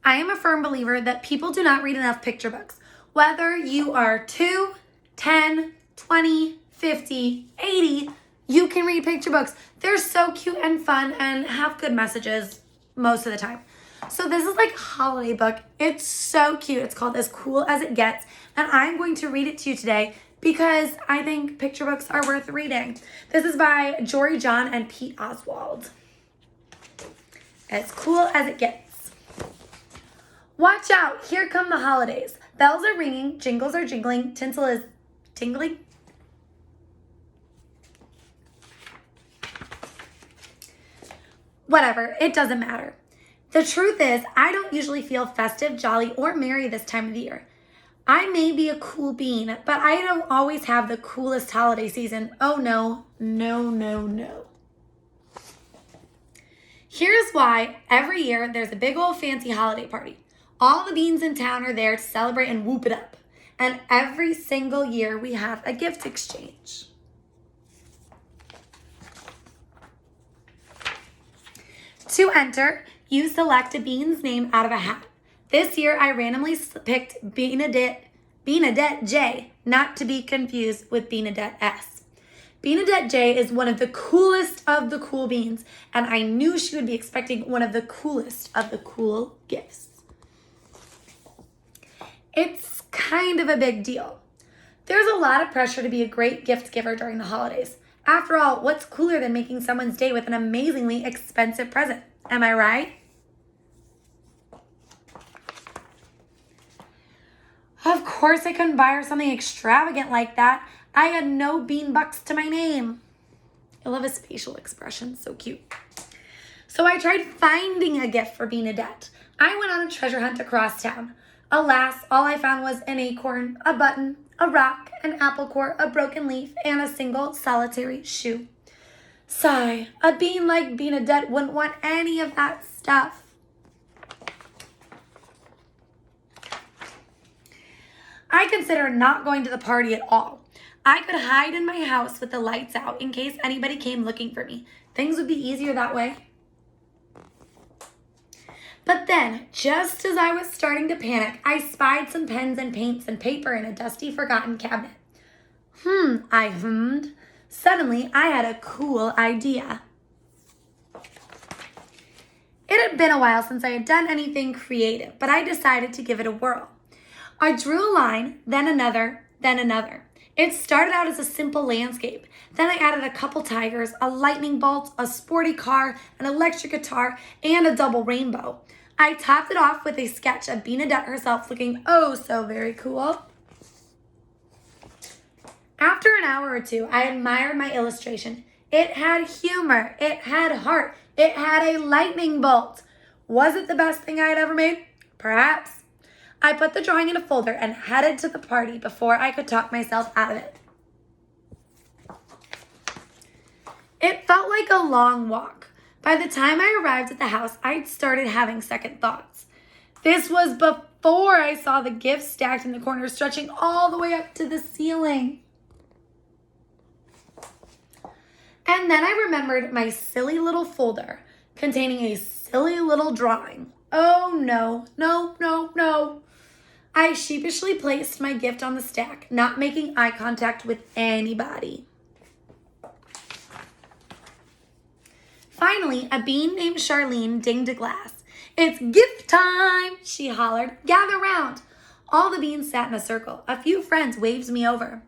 I am a firm believer that people do not read enough picture books. Whether you are 2, 10, 20, 50, 80, you can read picture books. They're so cute and fun and have good messages most of the time. So this is like a holiday book. It's so cute. It's called As Cool as It Gets. And I'm going to read it to you today because I think picture books are worth reading. This is by Jory John and Pete Oswald. As Cool as It Gets. Watch out, here come the holidays. Bells are ringing, jingles are jingling, tinsel is tingling. Whatever, it doesn't matter. The truth is, I don't usually feel festive, jolly, or merry this time of the year. I may be a cool bean, but I don't always have the coolest holiday season. Oh no, no, no, no. Here's why every year there's a big old fancy holiday party. All the beans in town are there to celebrate and whoop it up. And every single year we have a gift exchange. To enter, you select a bean's name out of a hat. This year I randomly picked Beanadette J, not to be confused with Beanadette S. Beanadette J is one of the coolest of the cool beans, and I knew she would be expecting one of the coolest of the cool gifts. It's kind of a big deal. There's a lot of pressure to be a great gift giver during the holidays. After all, what's cooler than making someone's day with an amazingly expensive present? Am I right? Of course I couldn't buy her something extravagant like that. I had no bean bucks to my name. I love his facial expression, so cute. So I tried finding a gift for Beanadette. I went on a treasure hunt across town. Alas, all I found was an acorn, a button, a rock, an apple core, a broken leaf, and a single solitary shoe. Sigh, a bean like Beanadette wouldn't want any of that stuff. I considered not going to the party at all. I could hide in my house with the lights out in case anybody came looking for me. Things would be easier that way. But then, just as I was starting to panic, I spied some pens and paints and paper in a dusty, forgotten cabinet. I hummed. Suddenly, I had a cool idea. It had been a while since I had done anything creative, but I decided to give it a whirl. I drew a line, then another, then another. It started out as a simple landscape. Then I added a couple tigers, a lightning bolt, a sporty car, an electric guitar, and a double rainbow. I topped it off with a sketch of Beanadette herself looking oh so very cool. After an hour or two, I admired my illustration. It had humor, it had heart, it had a lightning bolt. Was it the best thing I had ever made? Perhaps. I put the drawing in a folder and headed to the party before I could talk myself out of it. It felt like a long walk. By the time I arrived at the house, I'd started having second thoughts. This was before I saw the gifts stacked in the corner, stretching all the way up to the ceiling. And then I remembered my silly little folder containing a silly little drawing. Oh no, no, no, no. I sheepishly placed my gift on the stack, not making eye contact with anybody. Finally, a bean named Charlene dinged a glass. It's gift time, she hollered. Gather round. All the beans sat in a circle. A few friends waved me over.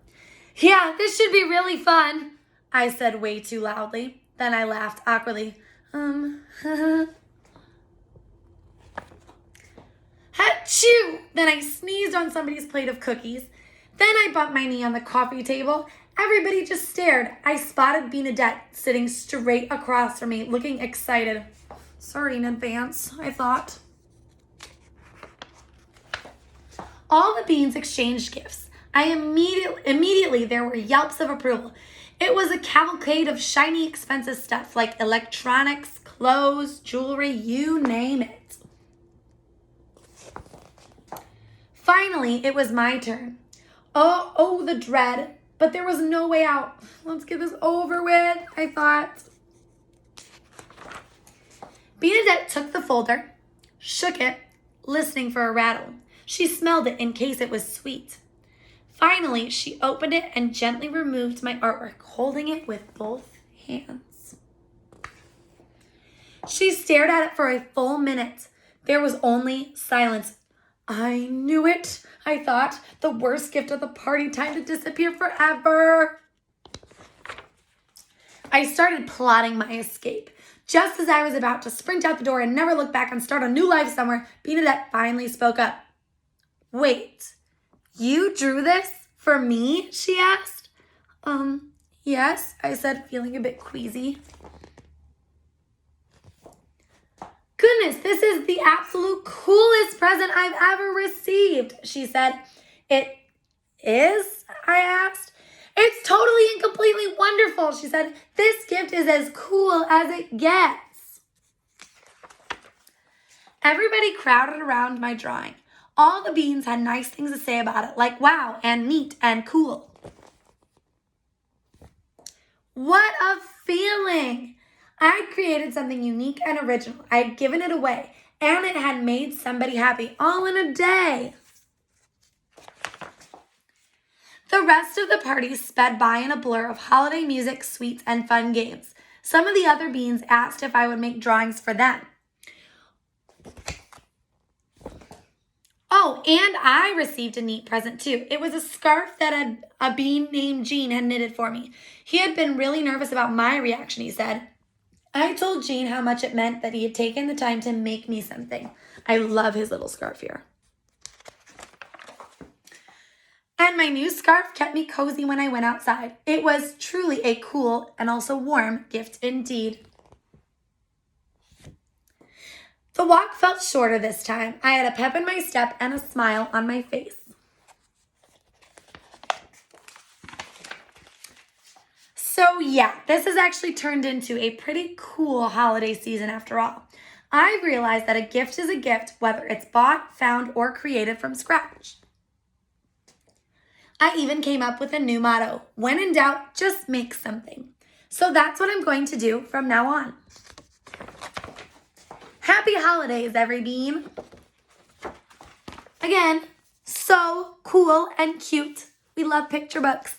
Yeah, this should be really fun, I said way too loudly. Then I laughed awkwardly. Achoo! Then I sneezed on somebody's plate of cookies. Then I bumped my knee on the coffee table. Everybody just stared. I spotted Beanadette sitting straight across from me, looking excited. Sorry in advance, I thought. All the beans exchanged gifts. Immediately there were yelps of approval. It was a cavalcade of shiny, expensive stuff like electronics, clothes, jewelry, you name it. Finally, it was my turn. Oh, the dread. But there was no way out. Let's get this over with, I thought. Beanadette took the folder, shook it, listening for a rattle. She smelled it in case it was sweet. Finally, she opened it and gently removed my artwork, holding it with both hands. She stared at it for a full minute. There was only silence. I knew it, I thought. The worst gift of the party, time to disappear forever. I started plotting my escape. Just as I was about to sprint out the door and never look back and start a new life somewhere, Bernadette finally spoke up. Wait, you drew this for me? She asked. Yes, I said, feeling a bit queasy. Goodness, this is the absolute coolest present I've ever received, she said. It is? I asked. It's totally and completely wonderful, she said. This gift is as cool as it gets. Everybody crowded around my drawing. All the beans had nice things to say about it, like wow and neat and cool. What a feeling! I'd created something unique and original. I'd given it away, and it had made somebody happy all in a day. The rest of the party sped by in a blur of holiday music, sweets, and fun games. Some of the other beans asked if I would make drawings for them. Oh, and I received a neat present too. It was a scarf that a bean named Gene had knitted for me. He had been really nervous about my reaction, he said. I told Gene how much it meant that he had taken the time to make me something. I love his little scarf here. And my new scarf kept me cozy when I went outside. It was truly a cool and also warm gift indeed. The walk felt shorter this time. I had a pep in my step and a smile on my face. So yeah, this has actually turned into a pretty cool holiday season after all. I've realized that a gift is a gift, whether it's bought, found, or created from scratch. I even came up with a new motto. When in doubt, just make something. So that's what I'm going to do from now on. Happy holidays, every bean. Again, so cool and cute. We love picture books.